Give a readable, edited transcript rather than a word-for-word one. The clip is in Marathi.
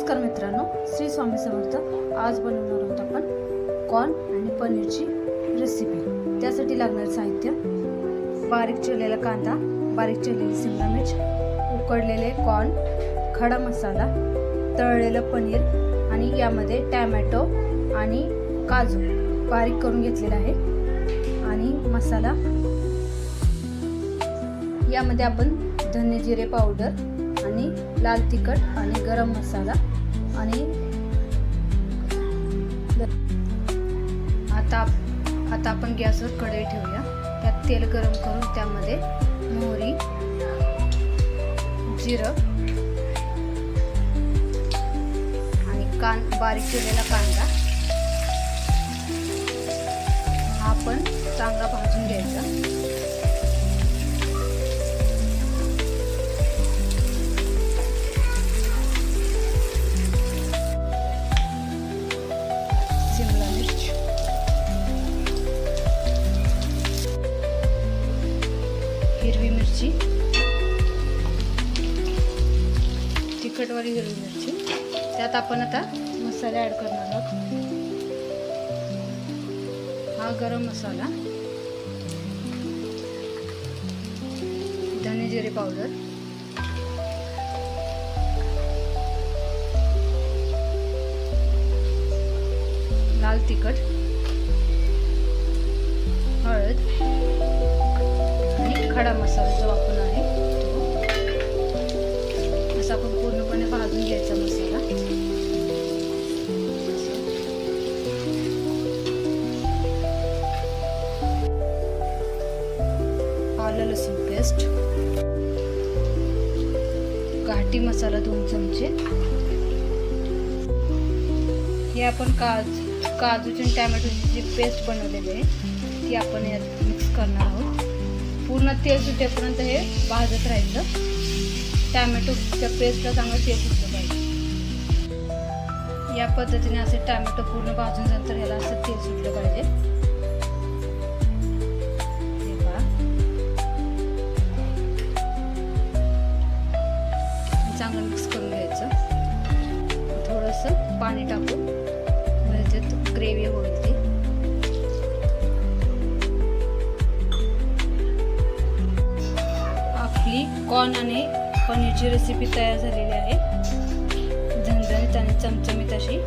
नमस्कार मित्रांनो, श्री स्वामी समर्थ। आज बनवणार आहोत आपण कॉर्न आणि पनीरची रेसिपी। त्यासाठी लागणारे साहित्य: बारीक चिरलेला कांदा, बारीक चिरलेली शिमला मिर्च, उकडलेले कॉर्न, खडा मसाला, तळलेलं पनीर आणि यामध्ये टोमॅटो आणि काजू बारीक करून घेतलेला आहे। आणि मसाला यामध्ये आपण धने जिरे पावडर आणि लाल तिखट आणि गरम मसाला आणि आता आपण गॅसवर कढई ठेवूया। त्यात तेल गरम करून त्यामध्ये मोहरी, जिरं आणि बारीक चिरलेला कांदा हा आपण चांगला भाजून घ्यायचा। शिमला मिर्च, हिरवी मिरची, तिखटवाली हिरवी मिरची, त्यात आपण आता मसाले ऍड करणार आहोत। हा गरम मसाला, धने जिरे पावडर, लाल तिखट, हळद आणि खडा मसाला जो आपण आहे तो असा आपण पूर्णपणे भाजून घ्यायचा मसाला। आलं लसूण पेस्ट, घाटी मसाला 2 चमचे, हे आपण काजूची आणि टोमॅटोची जी पेस्ट बनवलेली आहे ती आपण यात मिक्स करणार आहोत। पूर्ण तेल सुटेपर्यंत हे भाजत राहायचं। टोमॅटोच्या पेस्टला चांगलं तेल सुटलं पाहिजे। या पद्धतीने असे टोमॅटो पूर्ण भाजून नंतर याला असं तेल सुटलं पाहिजे। हे पहा, चांगलं मिक्स करून घ्यायचं। थोडंसं पाणी टाकून ग्रेव्ही होईल ती। आपली कॉर्न आणि पनीरची रेसिपी तयार झालेली आहे। झणझणीत आणि चमचमीत अशी